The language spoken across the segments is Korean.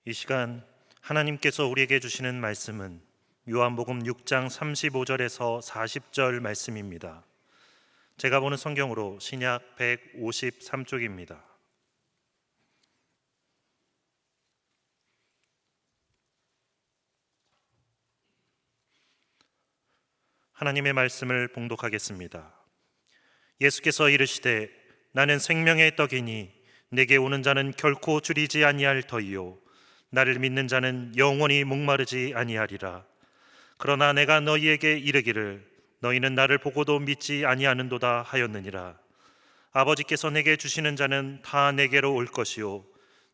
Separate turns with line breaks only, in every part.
이 시간 하나님께서 우리에게 주시는 말씀은 요한복음 6장 35절에서 40절 말씀입니다. 제가 보는 성경으로 신약 153쪽입니다. 하나님의 말씀을 봉독하겠습니다. 예수께서 이르시되 나는 생명의 떡이니 내게 오는 자는 결코 줄이지 아니할 터이요 나를 믿는 자는 영원히 목마르지 아니하리라. 그러나 내가 너희에게 이르기를 너희는 나를 보고도 믿지 아니하는도다 하였느니라. 아버지께서 내게 주시는 자는 다 내게로 올 것이요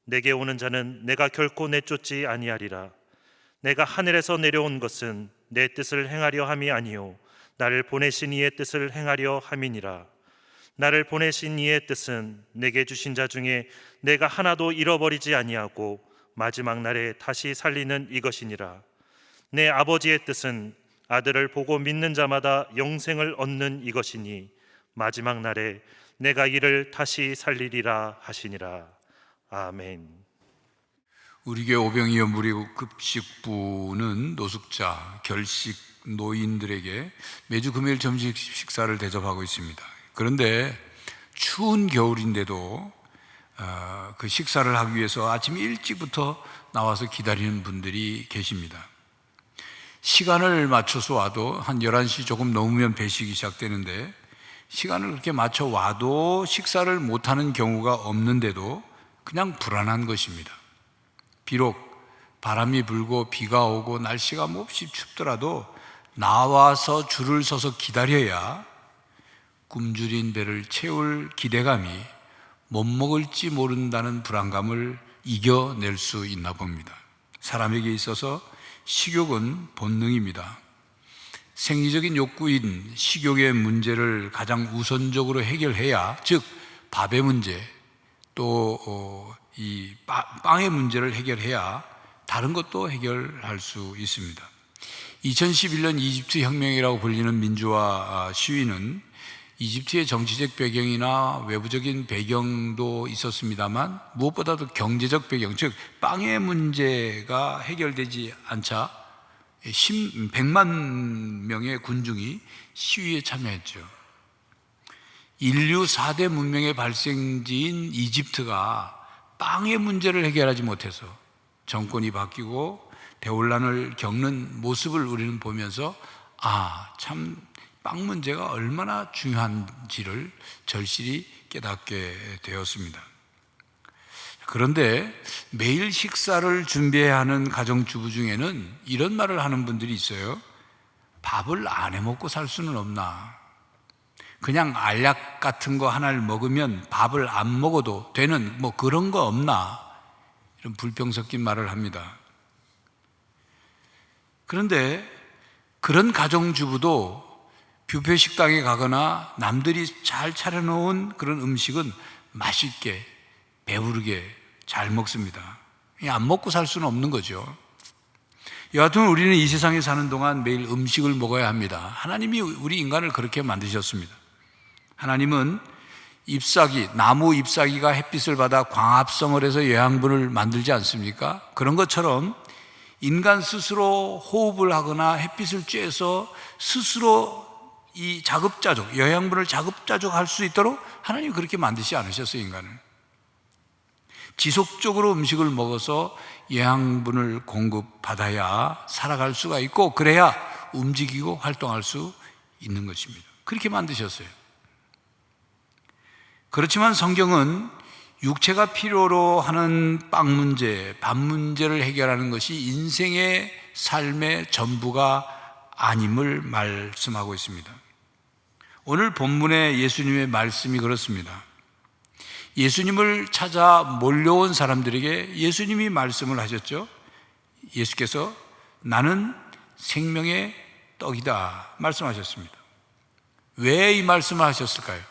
내게 오는 자는 내가 결코 내쫓지 아니하리라. 내가 하늘에서 내려온 것은 내 뜻을 행하려 함이 아니요 나를 보내신 이의 뜻을 행하려 함이니라. 나를 보내신 이의 뜻은 내게 주신 자 중에 내가 하나도 잃어버리지 아니하고 마지막 날에 다시 살리는 이것이니라. 내 아버지의 뜻은 아들을 보고 믿는 자마다 영생을 얻는 이것이니 마지막 날에 내가 이를 다시 살리리라 하시니라. 아멘.
우리 교회 오병이어 무료급식부는 노숙자, 결식, 노인들에게 매주 금요일 점심 식사를 대접하고 있습니다. 그런데 추운 겨울인데도 그 식사를 하기 위해서 아침 일찍부터 나와서 기다리는 분들이 계십니다. 시간을 맞춰서 와도 한 11시 조금 넘으면 배식이 시작되는데 시간을 그렇게 맞춰 와도 식사를 못하는 경우가 없는데도 그냥 불안한 것입니다. 비록 바람이 불고 비가 오고 날씨가 몹시 춥더라도 나와서 줄을 서서 기다려야 굶주린 배를 채울 기대감이 못 먹을지 모른다는 불안감을 이겨낼 수 있나 봅니다. 사람에게 있어서 식욕은 본능입니다. 생리적인 욕구인 식욕의 문제를 가장 우선적으로 해결해야, 즉 밥의 문제, 또 이 빵의 문제를 해결해야 다른 것도 해결할 수 있습니다. 2011년 이집트 혁명이라고 불리는 민주화 시위는 이집트의 정치적 배경이나 외부적인 배경도 있었습니다만 무엇보다도 경제적 배경, 즉 빵의 문제가 해결되지 않자 100만 명의 군중이 시위에 참여했죠. 인류 4대 문명의 발생지인 이집트가 빵의 문제를 해결하지 못해서 정권이 바뀌고 대혼란을 겪는 모습을 우리는 보면서 참 빵 문제가 얼마나 중요한지를 절실히 깨닫게 되었습니다. 그런데 매일 식사를 준비해야 하는 가정주부 중에는 이런 말을 하는 분들이 있어요. 밥을 안 해먹고 살 수는 없나? 그냥 알약 같은 거 하나를 먹으면 밥을 안 먹어도 되는 그런 거 없나? 이런 불평 섞인 말을 합니다. 그런데 그런 가정주부도 뷔페 식당에 가거나 남들이 잘 차려놓은 그런 음식은 맛있게 배부르게 잘 먹습니다. 안 먹고 살 수는 없는 거죠. 여하튼 우리는 이 세상에 사는 동안 매일 음식을 먹어야 합니다. 하나님이 우리 인간을 그렇게 만드셨습니다. 하나님은 나무 잎사귀가 햇빛을 받아 광합성을 해서 영양분을 만들지 않습니까? 그런 것처럼 인간 스스로 호흡을 하거나 햇빛을 쬐서 스스로 이 자급자족, 영양분을 자급자족할 수 있도록 하나님이 그렇게 만드시지 않으셨어요, 인간을. 지속적으로 음식을 먹어서 영양분을 공급받아야 살아갈 수가 있고 그래야 움직이고 활동할 수 있는 것입니다. 그렇게 만드셨어요. 그렇지만 성경은 육체가 필요로 하는 빵 문제, 밥 문제를 해결하는 것이 인생의 삶의 전부가 아님을 말씀하고 있습니다. 오늘 본문의 예수님의 말씀이 그렇습니다. 예수님을 찾아 몰려온 사람들에게 예수님이 말씀을 하셨죠. 예수께서 나는 생명의 떡이다 말씀하셨습니다. 왜 이 말씀을 하셨을까요?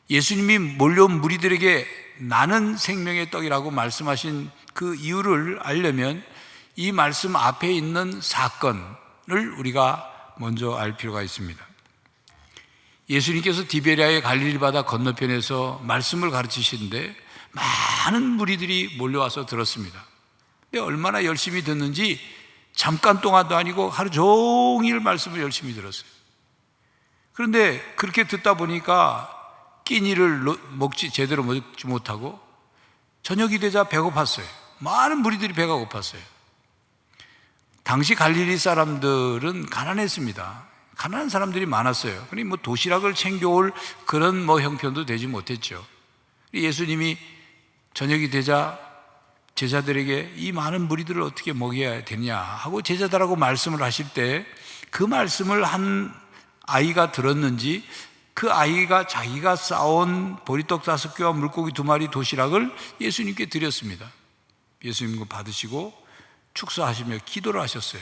예수님이 몰려온 무리들에게 나는 생명의 떡이라고 말씀하신 그 이유를 알려면 이 말씀 앞에 있는 사건을 우리가 먼저 알 필요가 있습니다. 예수님께서 디베랴의 갈릴리 바다 건너편에서 말씀을 가르치시는데 많은 무리들이 몰려와서 들었습니다. 근데 얼마나 열심히 듣는지 잠깐 동안도 아니고 하루 종일 말씀을 열심히 들었어요. 그런데 그렇게 듣다 보니까 끼니를 제대로 먹지 못하고 저녁이 되자 배고팠어요. 많은 무리들이 배가 고팠어요. 당시 갈릴리 사람들은 가난했습니다. 가난한 사람들이 많았어요. 그러니 도시락을 챙겨올 그런 형편도 되지 못했죠. 예수님이 저녁이 되자 제자들에게 이 많은 무리들을 어떻게 먹여야 되냐 하고 제자들하고 말씀을 하실 때 그 말씀을 한 아이가 들었는지 그 아이가 자기가 싸온 보리떡 5개와 물고기 2마리 도시락을 예수님께 드렸습니다. 예수님 그 받으시고 축사하시며 기도를 하셨어요.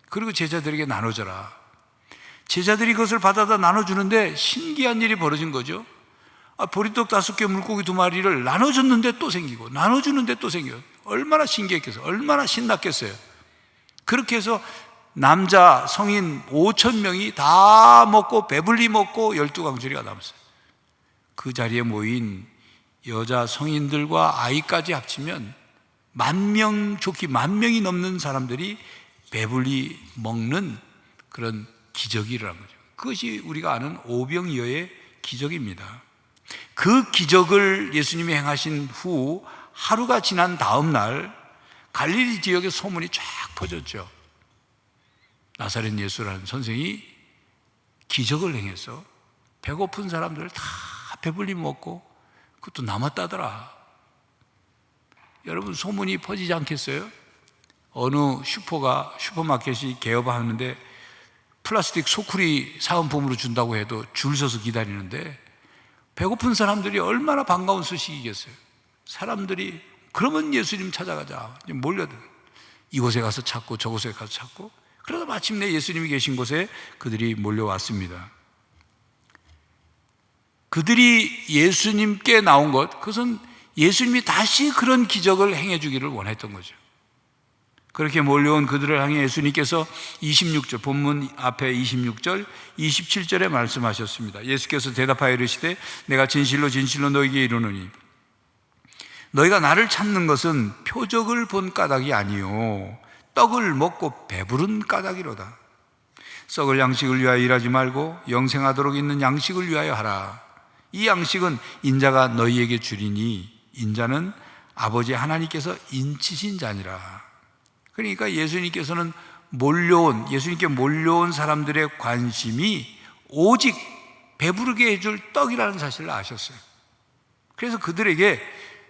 그리고 제자들에게 나눠줘라. 제자들이 그것을 받아다 나눠주는데 신기한 일이 벌어진 거죠. 보리떡 5개 물고기 2마리를 나눠줬는데 또 생기고 나눠주는데 또 생겨요. 얼마나 신기했겠어요. 얼마나 신났겠어요. 그렇게 해서 남자 성인 5,000명이 다 먹고 배불리 먹고 12광주리가 남았어요. 그 자리에 모인 여자 성인들과 아이까지 합치면 10,000명, 좋기 10,000명이 넘는 사람들이 배불리 먹는 그런 기적이 일어난 거죠. 그것이 우리가 아는 오병이어의 기적입니다. 그 기적을 예수님이 행하신 후 하루가 지난 다음 날 갈릴리 지역에 소문이 쫙 퍼졌죠. 나사렛 예수라는 선생이 기적을 행해서 배고픈 사람들 다 배불리 먹고 그것도 남았다더라. 여러분 소문이 퍼지지 않겠어요? 어느 슈퍼마켓이 개업하는데 플라스틱 소쿠리 사은품으로 준다고 해도 줄 서서 기다리는데 배고픈 사람들이 얼마나 반가운 소식이겠어요. 사람들이 그러면 예수님 찾아가자 몰려들 이곳에 가서 찾고 저곳에 가서 찾고 그러다 마침내 예수님이 계신 곳에 그들이 몰려왔습니다. 그들이 예수님께 나온 것, 그것은 예수님이 다시 그런 기적을 행해 주기를 원했던 거죠. 그렇게 몰려온 그들을 향해 예수님께서 26절, 본문 앞에 26절, 27절에 말씀하셨습니다. 예수께서 대답하여 이르시되 내가 진실로 진실로 너희에게 이르노니 너희가 나를 찾는 것은 표적을 본 까닭이 아니요 떡을 먹고 배부른 까닭이로다. 썩을 양식을 위하여 일하지 말고 영생하도록 있는 양식을 위하여 하라. 이 양식은 인자가 너희에게 주리니 인자는 아버지 하나님께서 인치신 자니라. 그러니까 예수님께 몰려온 사람들의 관심이 오직 배부르게 해줄 떡이라는 사실을 아셨어요. 그래서 그들에게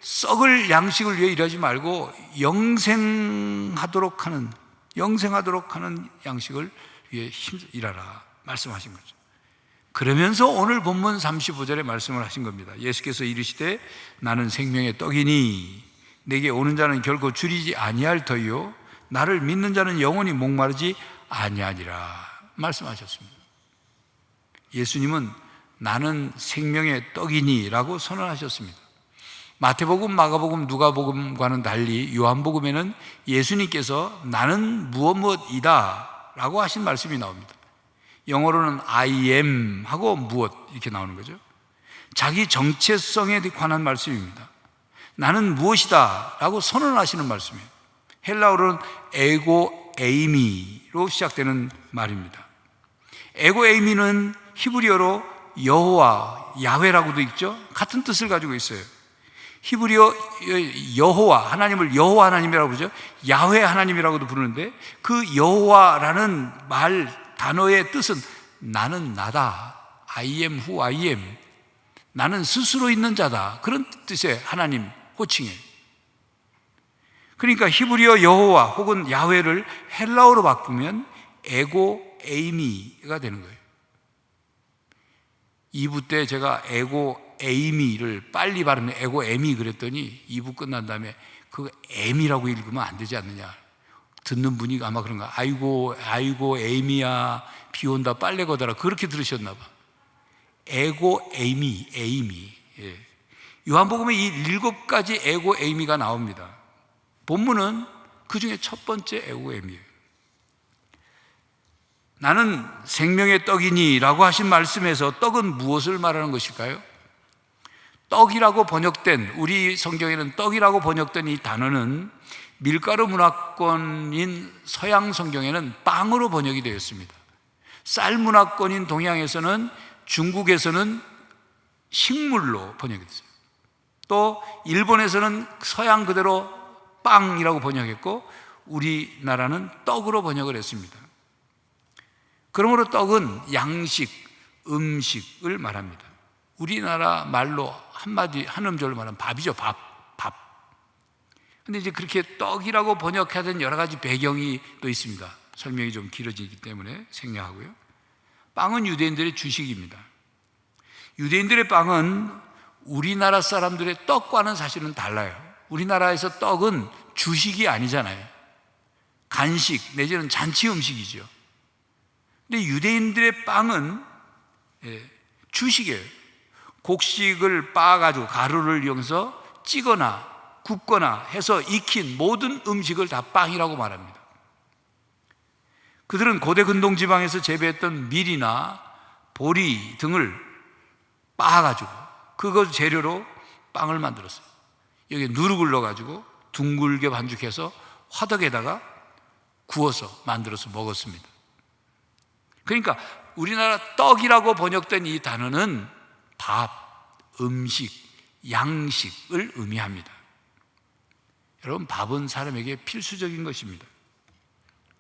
썩을 양식을 위해 일하지 말고 영생하도록 하는 양식을 위해 일하라 말씀하신 거죠. 그러면서 오늘 본문 35절에 말씀을 하신 겁니다. 예수께서 이르시되 나는 생명의 떡이니 내게 오는 자는 결코 줄이지 아니할 터이요 나를 믿는 자는 영원히 목마르지 아니하니라 말씀하셨습니다. 예수님은 나는 생명의 떡이니 라고 선언하셨습니다. 마태복음, 마가복음, 누가복음과는 달리 요한복음에는 예수님께서 나는 무엇이다 라고 하신 말씀이 나옵니다. 영어로는 I am 하고 무엇 이렇게 나오는 거죠. 자기 정체성에 관한 말씀입니다. 나는 무엇이다 라고 선언하시는 말씀이에요. 헬라어로는 에고 에이미로 시작되는 말입니다. 에고 에이미는 히브리어로 여호와, 야훼라고도 있죠. 같은 뜻을 가지고 있어요. 히브리어 여호와, 하나님을 여호와 하나님이라고 부르죠. 야훼 하나님이라고도 부르는데 그 여호와라는 단어의 뜻은 나는 나다. I am who I am. 나는 스스로 있는 자다. 그런 뜻의 하나님 호칭이에요. 그러니까 히브리어 여호와 혹은 야훼를 헬라어로 바꾸면 에고 에이미가 되는 거예요. 2부 때 제가 에고 에이미를 빨리 발음해 에고 에미 그랬더니 2부 끝난 다음에 그 에미라고 읽으면 안 되지 않느냐. 듣는 분이 아마 그런가. 아이고 에이미야 비 온다 빨래 걷어라 그렇게 들으셨나 봐. 에고 에이미. 예. 요한복음에 이 7가지 에고 에이미가 나옵니다. 본문은 그 중에 첫 번째 에고 에이미예요. 나는 생명의 떡이니 라고 하신 말씀에서 떡은 무엇을 말하는 것일까요? 떡이라고 번역된, 우리 성경에는 떡이라고 번역된 이 단어는 밀가루 문화권인 서양 성경에는 빵으로 번역이 되었습니다. 쌀 문화권인 동양에서는, 중국에서는 식물로 번역이 됐어요. 또 일본에서는 서양 그대로 빵이라고 번역했고, 우리나라는 떡으로 번역을 했습니다. 그러므로 떡은 양식, 음식을 말합니다. 우리나라 말로 한마디, 한 음절로 말하면 밥이죠. 밥. 근데 이제 그렇게 떡이라고 번역하던 여러 가지 배경이 또 있습니다. 설명이 좀 길어지기 때문에 생략하고요. 빵은 유대인들의 주식입니다. 유대인들의 빵은 우리나라 사람들의 떡과는 사실은 달라요. 우리나라에서 떡은 주식이 아니잖아요. 간식 내지는 잔치 음식이죠. 근데 유대인들의 빵은 주식이에요. 곡식을 빻아가지고 가루를 이용해서 찌거나 굽거나 해서 익힌 모든 음식을 다 빵이라고 말합니다. 그들은 고대 근동 지방에서 재배했던 밀이나 보리 등을 빻아가지고 그것 재료로 빵을 만들었어요. 여기에 누룩을 넣어가지고 둥글게 반죽해서 화덕에다가 구워서 만들어서 먹었습니다. 그러니까 우리나라 떡이라고 번역된 이 단어는 밥, 음식, 양식을 의미합니다. 여러분, 밥은 사람에게 필수적인 것입니다.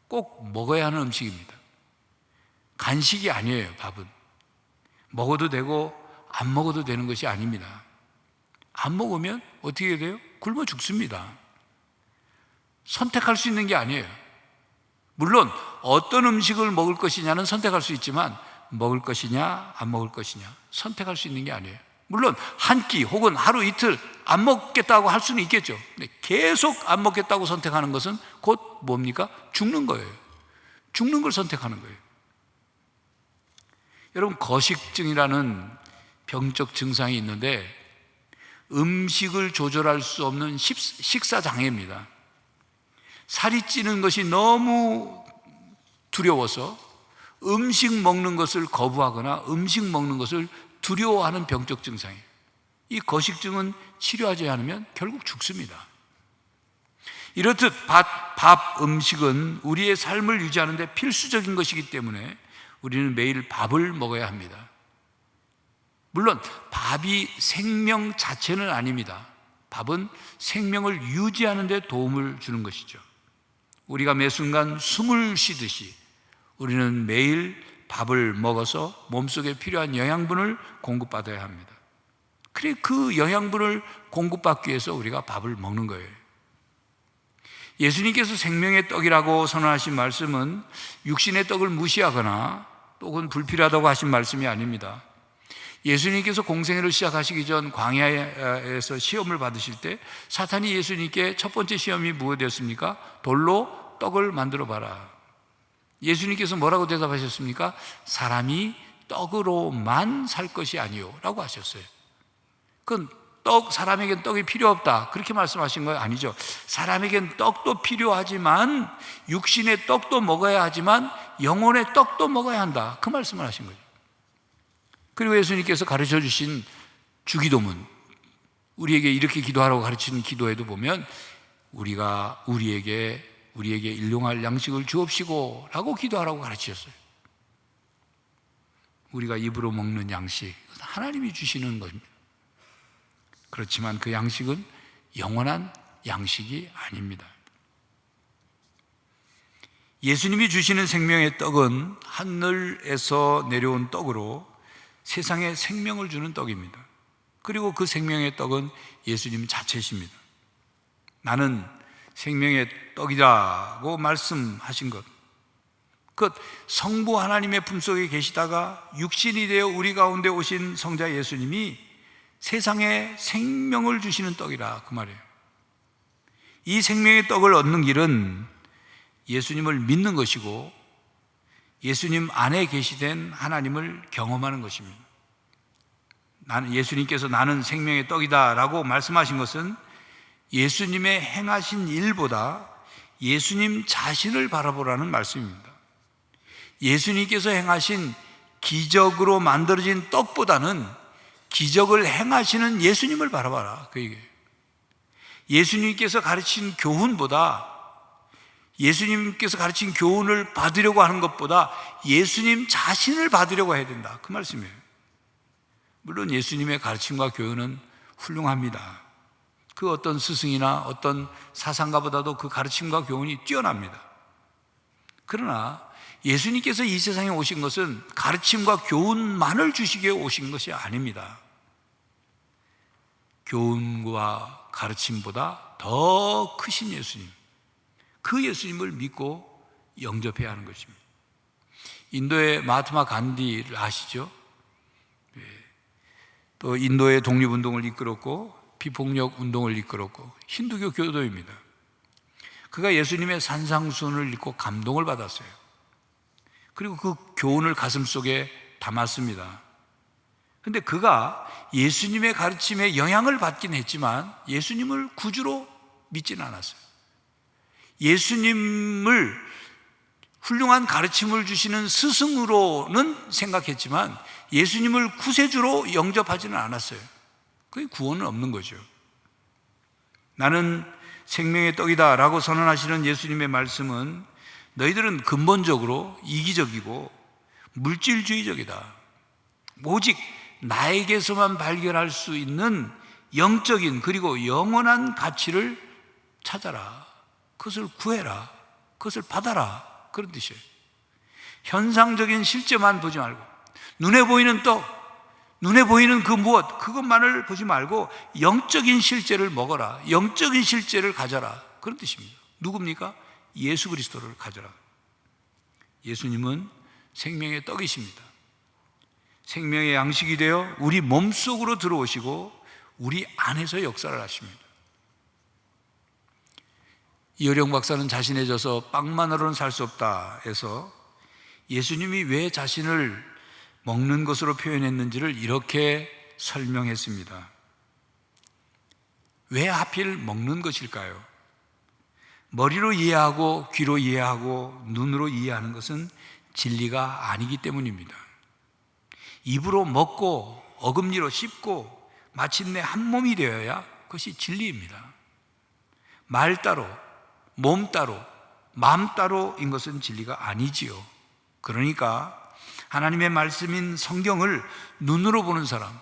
꼭 먹어야 하는 음식입니다. 간식이 아니에요. 밥은 먹어도 되고 안 먹어도 되는 것이 아닙니다. 안 먹으면 어떻게 돼요? 굶어 죽습니다. 선택할 수 있는 게 아니에요. 물론 어떤 음식을 먹을 것이냐는 선택할 수 있지만 먹을 것이냐 안 먹을 것이냐 선택할 수 있는 게 아니에요. 물론 한 끼 혹은 하루 이틀 안 먹겠다고 할 수는 있겠죠. 근데 계속 안 먹겠다고 선택하는 것은 곧 뭡니까? 죽는 거예요. 죽는 걸 선택하는 거예요. 여러분, 거식증이라는 병적 증상이 있는데 음식을 조절할 수 없는 식사 장애입니다. 살이 찌는 것이 너무 두려워서 음식 먹는 것을 거부하거나 음식 먹는 것을 두려워하는 병적 증상이에요. 이 거식증은 치료하지 않으면 결국 죽습니다. 이렇듯 음식은 우리의 삶을 유지하는 데 필수적인 것이기 때문에 우리는 매일 밥을 먹어야 합니다. 물론 밥이 생명 자체는 아닙니다. 밥은 생명을 유지하는 데 도움을 주는 것이죠. 우리가 매 순간 숨을 쉬듯이 우리는 매일 밥을 먹어서 몸속에 필요한 영양분을 공급받아야 합니다. 그래, 그 영양분을 공급받기 위해서 우리가 밥을 먹는 거예요. 예수님께서 생명의 떡이라고 선언하신 말씀은 육신의 떡을 무시하거나 또는 불필요하다고 하신 말씀이 아닙니다. 예수님께서 공생애를 시작하시기 전 광야에서 시험을 받으실 때 사탄이 예수님께 첫 번째 시험이 무엇이었습니까? 돌로 떡을 만들어 봐라. 예수님께서 뭐라고 대답하셨습니까? 사람이 떡으로만 살 것이 아니요 라고 하셨어요. 그건 사람에겐 떡이 필요 없다 그렇게 말씀하신 거 아니죠. 사람에겐 떡도 필요하지만 육신의 떡도 먹어야 하지만 영혼의 떡도 먹어야 한다, 그 말씀을 하신 거죠. 그리고 예수님께서 가르쳐 주신 주기도문, 우리에게 이렇게 기도하라고 가르치는 기도에도 보면 우리에게 일용할 양식을 주옵시고 라고 기도하라고 가르치셨어요. 우리가 입으로 먹는 양식, 하나님이 주시는 것입니다. 그렇지만 그 양식은 영원한 양식이 아닙니다. 예수님이 주시는 생명의 떡은 하늘에서 내려온 떡으로 세상에 생명을 주는 떡입니다. 그리고 그 생명의 떡은 예수님 자체십니다. 나는 생명의 떡이라고 말씀하신 것, 그 성부 하나님의 품속에 계시다가 육신이 되어 우리 가운데 오신 성자 예수님이 세상에 생명을 주시는 떡이라, 그 말이에요. 이 생명의 떡을 얻는 길은 예수님을 믿는 것이고 예수님 안에 계시된 하나님을 경험하는 것입니다. 예수님께서 나는 생명의 떡이다 라고 말씀하신 것은 예수님의 행하신 일보다 예수님 자신을 바라보라는 말씀입니다. 예수님께서 행하신 기적으로 만들어진 떡보다는 기적을 행하시는 예수님을 바라봐라. 그 얘기예요. 예수님께서 가르친 교훈보다, 예수님께서 가르친 교훈을 받으려고 하는 것보다 예수님 자신을 받으려고 해야 된다. 그 말씀이에요. 물론 예수님의 가르침과 교훈은 훌륭합니다. 그 어떤 스승이나 어떤 사상가보다도 그 가르침과 교훈이 뛰어납니다. 그러나 예수님께서 이 세상에 오신 것은 가르침과 교훈만을 주시기 위해 오신 것이 아닙니다. 교훈과 가르침보다 더 크신 예수님, 그 예수님을 믿고 영접해야 하는 것입니다. 인도의 마하트마 간디를 아시죠? 또 인도의 독립운동을 이끌었고 비폭력 운동을 이끌었고 힌두교 교도입니다. 그가 예수님의 산상수훈을 읽고 감동을 받았어요. 그리고 그 교훈을 가슴속에 담았습니다. 그런데 그가 예수님의 가르침에 영향을 받긴 했지만 예수님을 구주로 믿지는 않았어요. 예수님을 훌륭한 가르침을 주시는 스승으로는 생각했지만 예수님을 구세주로 영접하지는 않았어요. 그게 구원은 없는 거죠. 나는 생명의 떡이다 라고 선언하시는 예수님의 말씀은 너희들은 근본적으로 이기적이고 물질주의적이다. 오직 나에게서만 발견할 수 있는 영적인 그리고 영원한 가치를 찾아라. 그것을 구해라. 그것을 받아라. 그런 뜻이에요. 현상적인 실제만 보지 말고 눈에 보이는 떡, 눈에 보이는 그 무엇, 그것만을 보지 말고 영적인 실제를 먹어라. 영적인 실제를 가져라. 그런 뜻입니다. 누굽니까? 예수 그리스도를 가져라. 예수님은 생명의 떡이십니다. 생명의 양식이 되어 우리 몸속으로 들어오시고 우리 안에서 역사를 하십니다. 이어령 박사는 자신에 져서 빵만으로는 살 수 없다 해서 예수님이 왜 자신을 먹는 것으로 표현했는지를 이렇게 설명했습니다. 왜 하필 먹는 것일까요? 머리로 이해하고 귀로 이해하고 눈으로 이해하는 것은 진리가 아니기 때문입니다. 입으로 먹고 어금니로 씹고 마침내 한 몸이 되어야 그것이 진리입니다. 말 따로, 몸 따로, 마음 따로인 것은 진리가 아니지요. 그러니까 하나님의 말씀인 성경을 눈으로 보는 사람,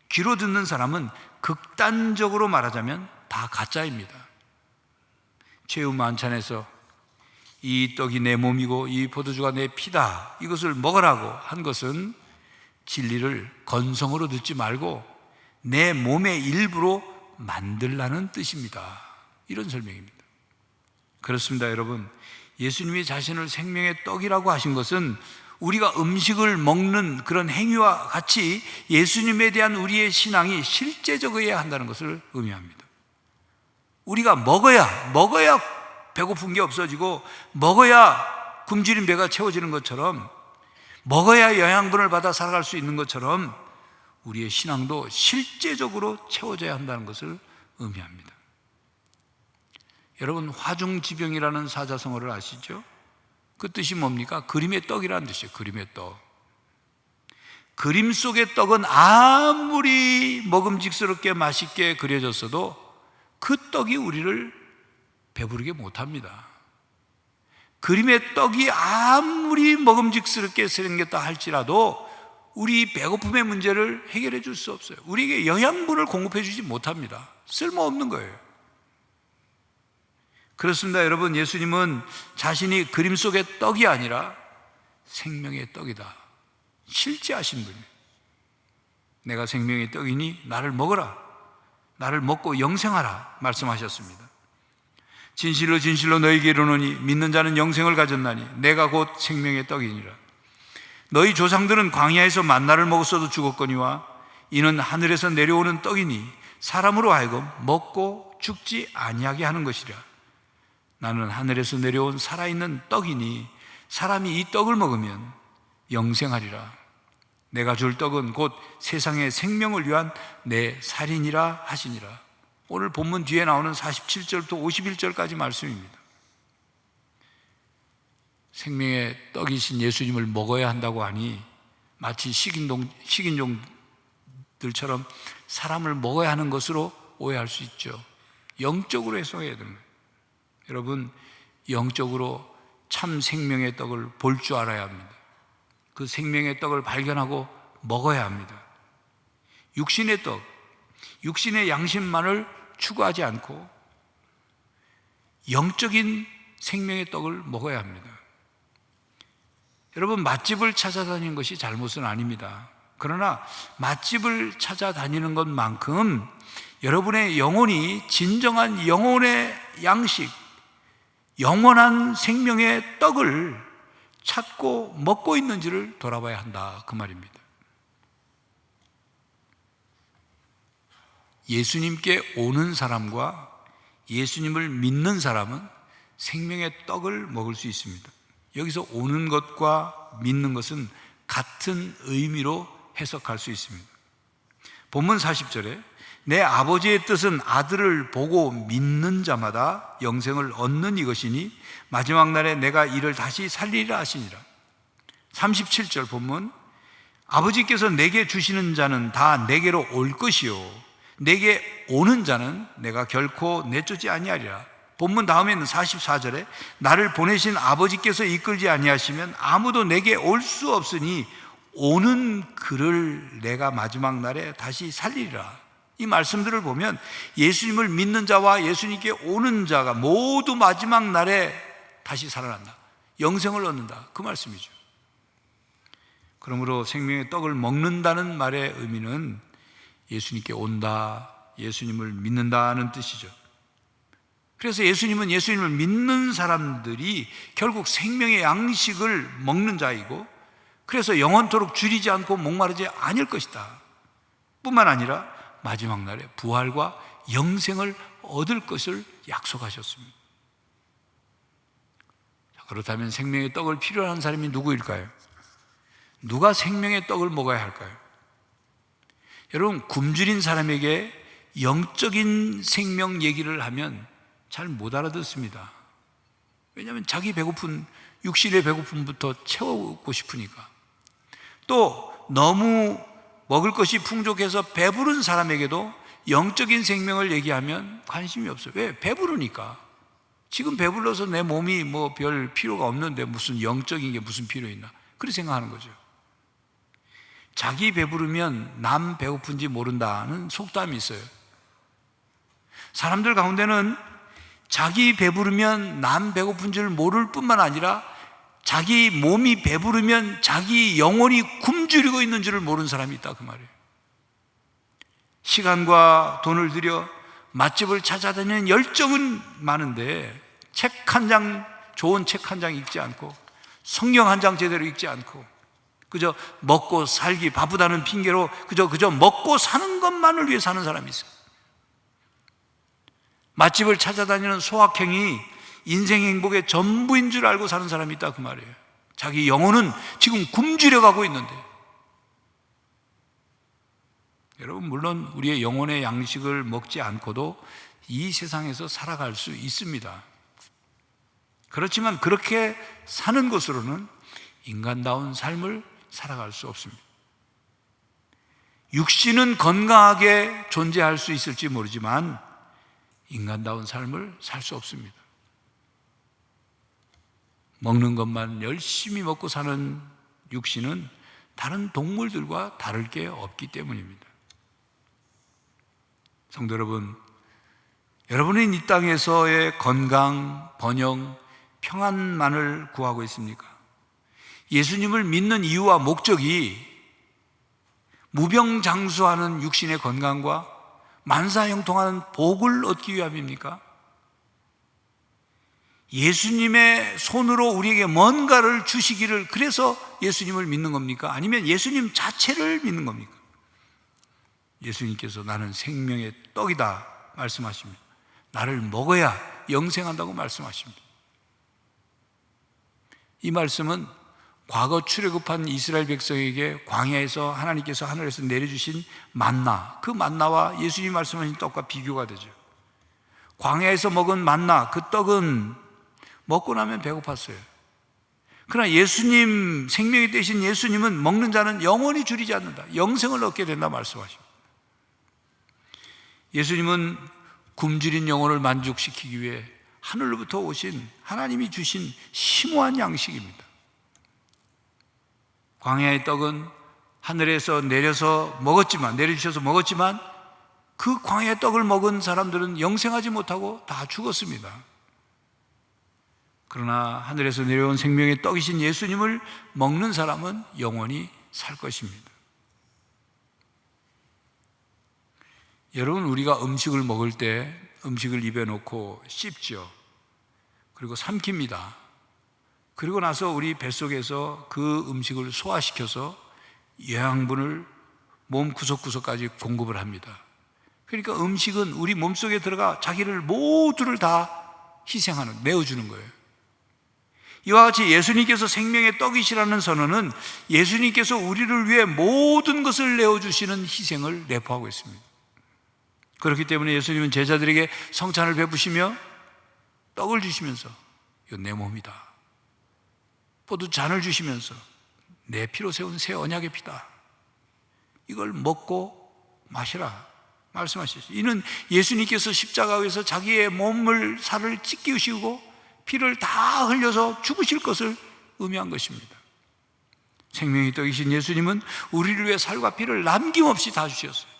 귀로 듣는 사람은 극단적으로 말하자면 다 가짜입니다. 최후 만찬에서 이 떡이 내 몸이고 이 포도주가 내 피다, 이것을 먹으라고 한 것은 진리를 건성으로 듣지 말고 내 몸의 일부로 만들라는 뜻입니다. 이런 설명입니다. 그렇습니다, 여러분. 예수님이 자신을 생명의 떡이라고 하신 것은 우리가 음식을 먹는 그런 행위와 같이 예수님에 대한 우리의 신앙이 실제적이어야 한다는 것을 의미합니다. 우리가 먹어야 배고픈 게 없어지고 먹어야 굶주린 배가 채워지는 것처럼, 먹어야 영양분을 받아 살아갈 수 있는 것처럼 우리의 신앙도 실제적으로 채워져야 한다는 것을 의미합니다. 여러분, 화중지병이라는 사자성어를 아시죠? 그 뜻이 뭡니까? 그림의 떡이라는 뜻이에요. 그림의 떡. 그림 속의 떡은 아무리 먹음직스럽게 맛있게 그려졌어도 그 떡이 우리를 배부르게 못합니다. 그림의 떡이 아무리 먹음직스럽게 생겼다 할지라도 우리 배고픔의 문제를 해결해 줄 수 없어요. 우리에게 영양분을 공급해 주지 못합니다. 쓸모없는 거예요. 그렇습니다, 여러분. 예수님은 자신이 그림 속의 떡이 아니라 생명의 떡이다 실제하신 분이에요. 내가 생명의 떡이니 나를 먹어라, 나를 먹고 영생하라 말씀하셨습니다. 진실로 진실로 너희에게 이르노니 믿는 자는 영생을 가졌나니 내가 곧 생명의 떡이니라. 너희 조상들은 광야에서 만나를 먹었어도 죽었거니와 이는 하늘에서 내려오는 떡이니 사람으로 하여금 먹고 죽지 아니하게 하는 것이라. 나는 하늘에서 내려온 살아있는 떡이니 사람이 이 떡을 먹으면 영생하리라. 내가 줄 떡은 곧 세상의 생명을 위한 내 살이니라 하시니라. 오늘 본문 뒤에 나오는 47절부터 51절까지 말씀입니다. 생명의 떡이신 예수님을 먹어야 한다고 하니 마치 식인종 들처럼 사람을 먹어야 하는 것으로 오해할 수 있죠. 영적으로 해석해야 됩니다. 여러분, 영적으로 참 생명의 떡을 볼 줄 알아야 합니다. 그 생명의 떡을 발견하고 먹어야 합니다. 육신의 떡, 육신의 양심만을 추구하지 않고 영적인 생명의 떡을 먹어야 합니다. 여러분, 맛집을 찾아다니는 것이 잘못은 아닙니다. 그러나 맛집을 찾아다니는 것만큼 여러분의 영혼이 진정한 영혼의 양식, 영원한 생명의 떡을 찾고 먹고 있는지를 돌아봐야 한다, 그 말입니다. 예수님께 오는 사람과 예수님을 믿는 사람은 생명의 떡을 먹을 수 있습니다. 여기서 오는 것과 믿는 것은 같은 의미로 해석할 수 있습니다. 본문 40절에 내 아버지의 뜻은 아들을 보고 믿는 자마다 영생을 얻는 이것이니 마지막 날에 내가 이를 다시 살리리라 하시니라. 37절 본문, 아버지께서 내게 주시는 자는 다 내게로 올 것이요 내게 오는 자는 내가 결코 내쫓지 아니하리라. 본문 다음에는 44절에 나를 보내신 아버지께서 이끌지 아니하시면 아무도 내게 올 수 없으니 오는 그를 내가 마지막 날에 다시 살리리라. 이 말씀들을 보면 예수님을 믿는 자와 예수님께 오는 자가 모두 마지막 날에 다시 살아난다, 영생을 얻는다, 그 말씀이죠. 그러므로 생명의 떡을 먹는다는 말의 의미는 예수님께 온다, 예수님을 믿는다는 뜻이죠. 그래서 예수님은 예수님을 믿는 사람들이 결국 생명의 양식을 먹는 자이고, 그래서 영원토록 줄이지 않고 목마르지 않을 것이다 뿐만 아니라 마지막 날에 부활과 영생을 얻을 것을 약속하셨습니다. 그렇다면 생명의 떡을 필요로 하는 사람이 누구일까요? 누가 생명의 떡을 먹어야 할까요? 여러분, 굶주린 사람에게 영적인 생명 얘기를 하면 잘 못 알아듣습니다. 왜냐하면 자기 배고픈, 육신의 배고픔부터 채우고 싶으니까. 또 너무 먹을 것이 풍족해서 배부른 사람에게도 영적인 생명을 얘기하면 관심이 없어요. 왜? 배부르니까. 지금 배불러서 내 몸이 뭐 별 필요가 없는데 무슨 영적인 게 무슨 필요 있나, 그렇게 생각하는 거죠. 자기 배부르면 남 배고픈지 모른다는 속담이 있어요. 사람들 가운데는 자기 배부르면 남 배고픈 줄 모를 뿐만 아니라 자기 몸이 배부르면 자기 영혼이 굶주리고 있는 줄을 모르는 사람이 있다, 그 말이에요. 시간과 돈을 들여 맛집을 찾아다니는 열정은 많은데 책 한 장, 좋은 책 한 장 읽지 않고 성경 한 장 제대로 읽지 않고 그저 먹고 살기 바쁘다는 핑계로 그저 먹고 사는 것만을 위해 사는 사람이 있어요. 맛집을 찾아다니는 소확행이 인생 행복의 전부인 줄 알고 사는 사람이 있다, 그 말이에요. 자기 영혼은 지금 굶주려 가고 있는데. 여러분, 물론 우리의 영혼의 양식을 먹지 않고도 이 세상에서 살아갈 수 있습니다. 그렇지만 그렇게 사는 것으로는 인간다운 삶을 살아갈 수 없습니다. 육신은 건강하게 존재할 수 있을지 모르지만 인간다운 삶을 살 수 없습니다. 먹는 것만 열심히 먹고 사는 육신은 다른 동물들과 다를 게 없기 때문입니다. 성도 여러분, 여러분은 이 땅에서의 건강, 번영, 평안만을 구하고 있습니까? 예수님을 믿는 이유와 목적이 무병장수하는 육신의 건강과 만사형통하는 복을 얻기 위함입니까? 예수님의 손으로 우리에게 뭔가를 주시기를, 그래서 예수님을 믿는 겁니까? 아니면 예수님 자체를 믿는 겁니까? 예수님께서 나는 생명의 떡이다 말씀하십니다. 나를 먹어야 영생한다고 말씀하십니다. 이 말씀은 과거 출애굽한 이스라엘 백성에게 광야에서 하나님께서 하늘에서 내려주신 만나, 그 만나와 예수님이 말씀하신 떡과 비교가 되죠. 광야에서 먹은 만나, 그 떡은 먹고 나면 배고팠어요. 그러나 예수님, 생명이 되신 예수님은 먹는 자는 영원히 줄이지 않는다, 영생을 얻게 된다 말씀하십니다. 예수님은 굶주린 영혼을 만족시키기 위해 하늘로부터 오신 하나님이 주신 심오한 양식입니다. 광야의 떡은 하늘에서 내려주셔서 먹었지만 그 광야의 떡을 먹은 사람들은 영생하지 못하고 다 죽었습니다. 그러나 하늘에서 내려온 생명의 떡이신 예수님을 먹는 사람은 영원히 살 것입니다. 여러분, 우리가 음식을 먹을 때 음식을 입에 넣고 씹죠. 그리고 삼킵니다. 그리고 나서 우리 뱃속에서 그 음식을 소화시켜서 영양분을 몸 구석구석까지 공급을 합니다. 그러니까 음식은 우리 몸속에 들어가 자기를 모두를 다 내어주는 거예요. 이와 같이 예수님께서 생명의 떡이시라는 선언은 예수님께서 우리를 위해 모든 것을 내어주시는 희생을 내포하고 있습니다. 그렇기 때문에 예수님은 제자들에게 성찬을 베푸시며 떡을 주시면서 이거 내 몸이다, 포도잔을 주시면서 내 피로 세운 새 언약의 피다, 이걸 먹고 마시라 말씀하셨어요. 이는 예수님께서 십자가에서 자기의 몸을 살을 찢기시고 피를 다 흘려서 죽으실 것을 의미한 것입니다. 생명의 떡이신 예수님은 우리를 위해 살과 피를 남김없이 다 주셨어요.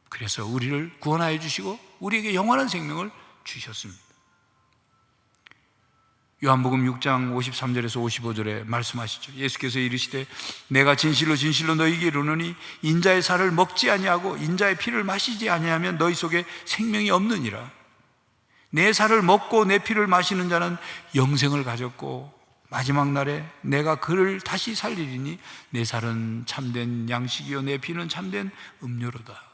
그래서 우리를 구원하여 주시고 우리에게 영원한 생명을 주셨습니다. 요한복음 6장 53절에서 55절에 말씀하시죠. 예수께서 이르시되 내가 진실로 진실로 너희에게 이르노니 인자의 살을 먹지 아니하고 인자의 피를 마시지 아니하면 너희 속에 생명이 없느니라. 내 살을 먹고 내 피를 마시는 자는 영생을 가졌고 마지막 날에 내가 그를 다시 살리리니 내 살은 참된 양식이요 내 피는 참된 음료로다.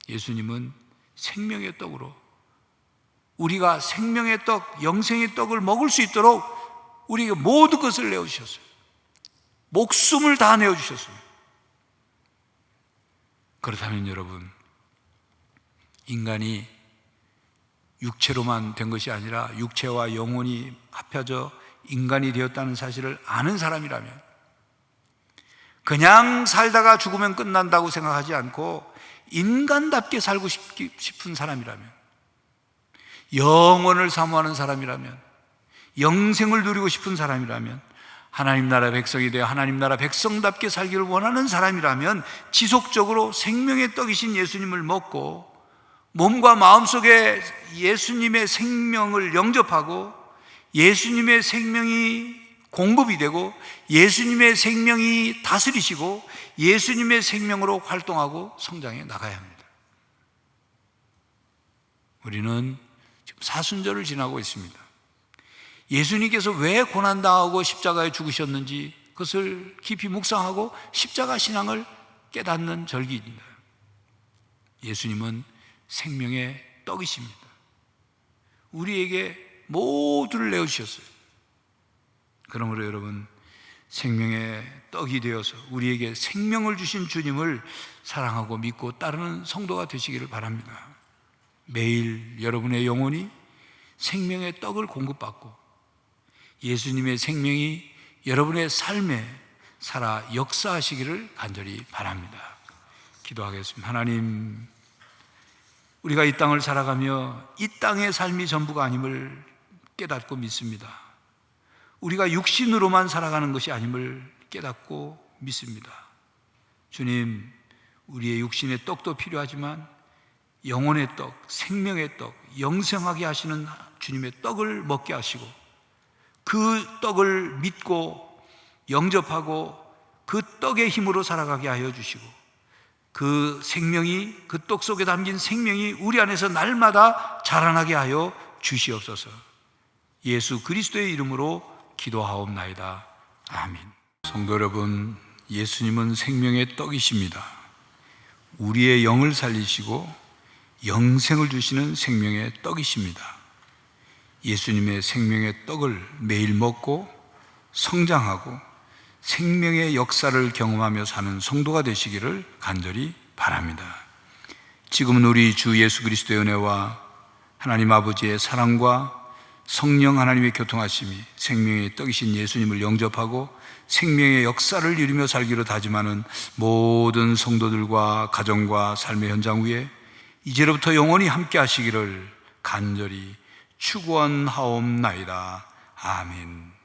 예수님은 생명의 떡으로 우리가 생명의 떡, 영생의 떡을 먹을 수 있도록 우리에게 모든 것을 내어주셨어요. 목숨을 다 내어주셨습니다. 그렇다면 여러분, 인간이 육체로만 된 것이 아니라 육체와 영혼이 합해져 인간이 되었다는 사실을 아는 사람이라면, 그냥 살다가 죽으면 끝난다고 생각하지 않고 인간답게 살고 싶은 사람이라면, 영원을 사모하는 사람이라면, 영생을 누리고 싶은 사람이라면, 하나님 나라 백성이 되어 하나님 나라 백성답게 살기를 원하는 사람이라면 지속적으로 생명의 떡이신 예수님을 먹고 몸과 마음속에 예수님의 생명을 영접하고 예수님의 생명이 공급이 되고 예수님의 생명이 다스리시고 예수님의 생명으로 활동하고 성장해 나가야 합니다. 우리는 지금 사순절을 지나고 있습니다. 예수님께서 왜 고난당하고 십자가에 죽으셨는지 그것을 깊이 묵상하고 십자가 신앙을 깨닫는 절기입니다. 예수님은 생명의 떡이십니다. 우리에게 모두를 내어주셨어요. 그러므로 여러분, 생명의 떡이 되어서 우리에게 생명을 주신 주님을 사랑하고 믿고 따르는 성도가 되시기를 바랍니다. 매일 여러분의 영혼이 생명의 떡을 공급받고 예수님의 생명이 여러분의 삶에 살아 역사하시기를 간절히 바랍니다. 기도하겠습니다. 하나님, 우리가 이 땅을 살아가며 이 땅의 삶이 전부가 아님을 깨닫고 믿습니다. 우리가 육신으로만 살아가는 것이 아님을 깨닫고 믿습니다. 주님, 우리의 육신의 떡도 필요하지만 영혼의 떡, 생명의 떡, 영생하게 하시는 주님의 떡을 먹게 하시고 그 떡을 믿고 영접하고 그 떡의 힘으로 살아가게 하여 주시고 그 생명이, 그 떡 속에 담긴 생명이 우리 안에서 날마다 자라나게 하여 주시옵소서. 예수 그리스도의 이름으로 기도하옵나이다. 아멘. 성도 여러분, 예수님은 생명의 떡이십니다. 우리의 영을 살리시고 영생을 주시는 생명의 떡이십니다. 예수님의 생명의 떡을 매일 먹고 성장하고 생명의 역사를 경험하며 사는 성도가 되시기를 간절히 바랍니다. 지금은 우리 주 예수 그리스도의 은혜와 하나님 아버지의 사랑과 성령 하나님의 교통하심이 생명의 떡이신 예수님을 영접하고 생명의 역사를 이루며 살기로 다짐하는 모든 성도들과 가정과 삶의 현장 위에 이제로부터 영원히 함께 하시기를 간절히 축원하옵나이다. 아멘.